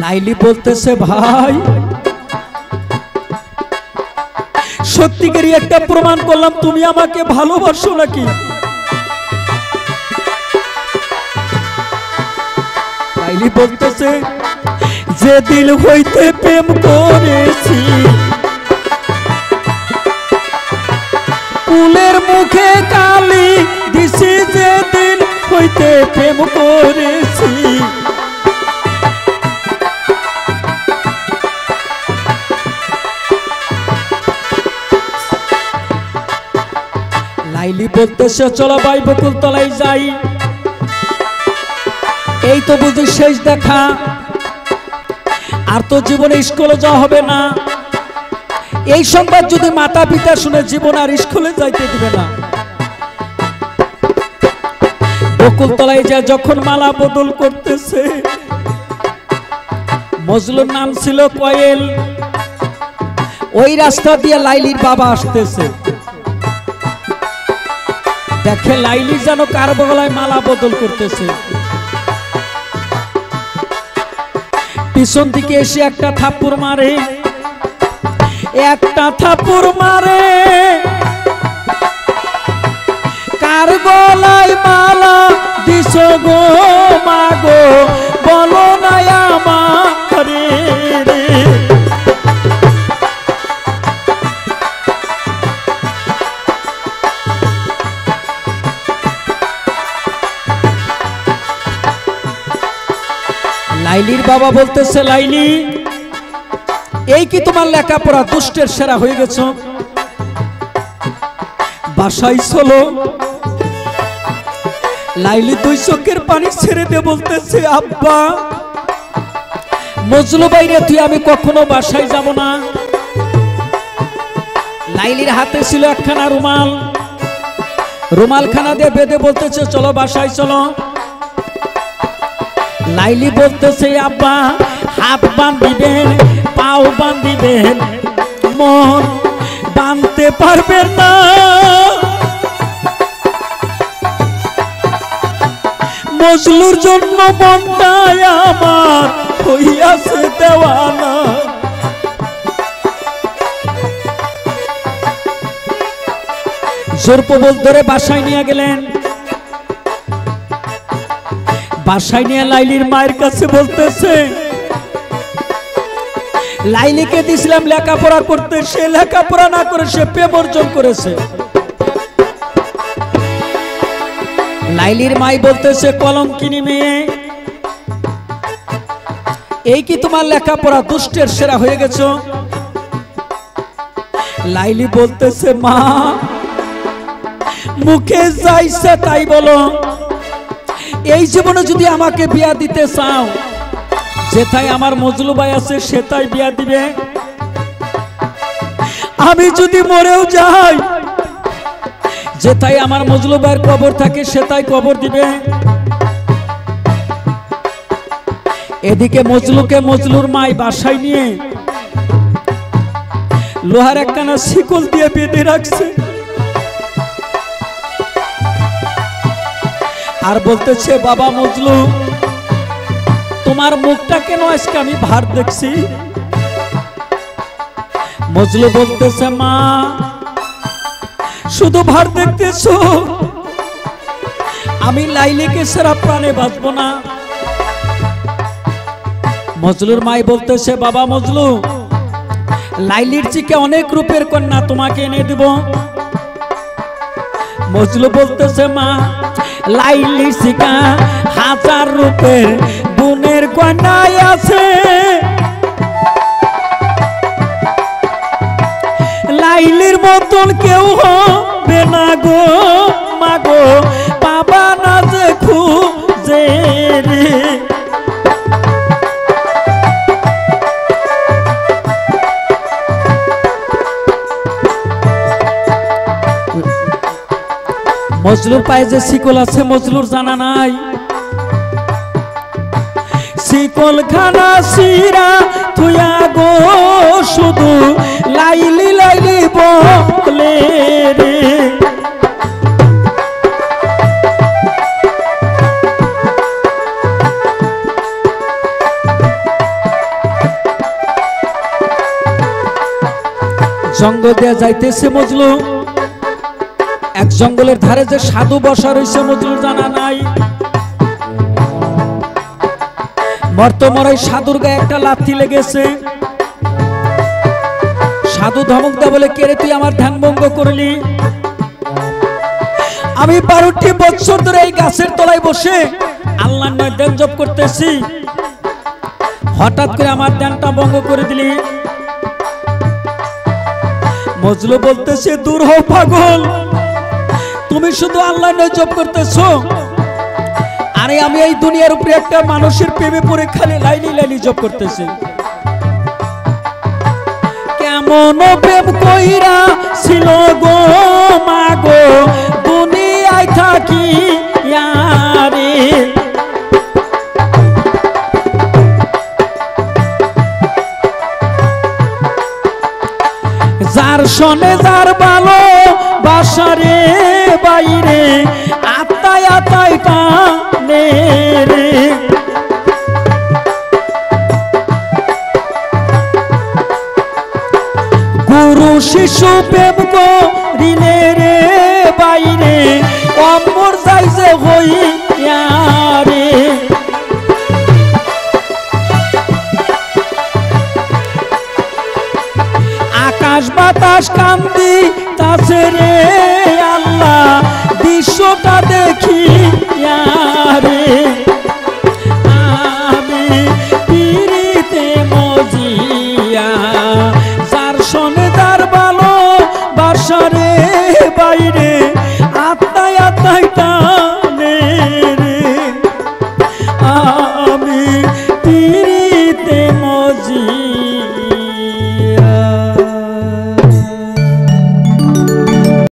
লাইলি বলতেছে ভাই সত্যিকারই একটা প্রমাণ করলাম তুমি আমাকে ভালোবাসো নাকি। লাইলি বলতেছে যে দিল হইতে প্রেম করেছি ফুলের মুখে কালি দিছি, যে দিল হইতে প্রেম করেছি লাইলি বলতেছে চলো ভাই বকুল তলায় যাই, এই তো বুঝি শেষ দেখা, আর তো জীবনে স্কুলে যাওয়া হবে না। এই সংবাদ যদি মাতা পিতা শুনে জীবন আর স্কুলে যাইতে দিবে না। বকুল তলায় যায় যখন মালা বদল করতেছে, মজলুর নাম ছিল কয়েল, ওই রাস্তা দিয়ে লাইলির বাবা আসতেছে, দেখে লাইলি যেন কার গলায় মালা বদল করতেছে, পিছন দিকে এসে একটা থাপ্পড় মারে, একটা থাপ্পড় মারে, কার গলায় মালা দিছো গো মাগো বলো না আমারে রে। লাইলির বাবা বলতেছে লাইলি এই কি তোমার লেখাপড়া দুষ্টের সেরা হয়ে গেছ, বাসায় চলো। লাইলি দুই চোখের পানি ছেড়ে দিয়ে বলতেছে আব্বা মজলু বাইরে তুই আমি কখনো বাসায় যাব না। লাইলির হাতে ছিল একখানা রুমাল, রুমালখানা দিয়ে বেঁধে বলতেছে চলো বাসায় চলো। লাইলি বলতেছে আব্বা হাত বান্ধিবেন পাও বান্ধিবেন মন বাঁধতে পারবেন না, মজলুর জন্য মনটাই আমার হইয়াছে দেওয়ানা। জোর প্রবল ধরে বাসায় নিয়ে গেলেন, বাসায় নিয়ে লাইলির মায়ের কাছে বলতেছে লাইলিকে দিছিলাম লেখাপড়া করতে, সে লেখাপড়া না করে সে প্রেম অর্জন করেছে। লাইলির মাই বলতেছে কলঙ্কিনী মেয়ে এই কি তোমার লেখাপড়া দুষ্টের সেরা হয়ে গেছ। লাইলি বলতেছে মা মুখে যাইছে তাই বলো, এই জীবনে যদি আমাকে বিয়া দিতে চাও যেথায় আমার মজলু ভাই আছে সেটাই বিয়া দিবে, আমি যদি মরেও যাই যেথায় আমার মজলু ভাইয়ের কবর থাকে সেটাই কবর দিবে। এদিকে মজলুকে মজলুর মাই বাসায় নিয়ে লোহার একখানা শিকল দিয়ে বেঁধে রাখছে, আর বলতেছে বাবা মজলু তোমার মুখটা কেন আজকে আমি ভার দেখছি। মজলু বলতেছে মা শুধু ভার দেখতেছো, আমি লাইলিকে ছাড়া প্রাণে বাঁচব না। মজলুর মাই বলতেছে বাবা মজলু লাইলির চিকে অনেক রূপের কন্যা তোমাকে এনে দিব। মজলু বলতেছে মা লাইলির চিকা হাজার রূপের গুণের কন্যায় আছে, লাইলির মতন কেউ হবে না গো মাগো বাবা না যে খুঁজে রে। মজলুর পায়ে যে শিকল আছে মজলুর জানা নাই, শিকল খানা সিরা থুয়া গো শুধু লাইলি লাইলি বলে রে। জঙ্গল দিয়ে যাইতেছে মজলু, এক জঙ্গলের ধারে যে সাধু বসা রয়েছে মজলুর জানা নাই। মর্তমরাই সাধুর গায়ে একটা লাথি লেগেছে। সাধু ধমক দেয়া বলে, কে রে তুই আমার ধ্যান ভঙ্গ করলি? আমি 12টি বছর ধরে এই গাছের তলায় বসে আল্লাহর নামে ধ্যান জপ করতেছি, হঠাৎ করে আমার ধ্যানটা ভঙ্গ করে দিলি। মজলু বলতেছে, দূর হও পাগল, তুমি শুধু আল্লাহর নামে জপ করতেছো, আরে আমি এই দুনিয়ার উপরে একটা মানুষের প্রেমে পড়ে খালি লাইলি লাইলি জপ করতেছি। কেমন প্রেম কইরা ছিল গো মাগো দুনিয়ায় থাকি ইয়ারে, যার শোনে যার ভালো বাসারে বাইরে আত্মায় আত্মায় টানে রে। গুরু শিশু প্রেম করিলে রে বাইরে অমর যাই যে হইয়া রে। আকাশ বাতাস কান্দি তাছে রে আল্লাহ দৃশ্যটা দেখিয়া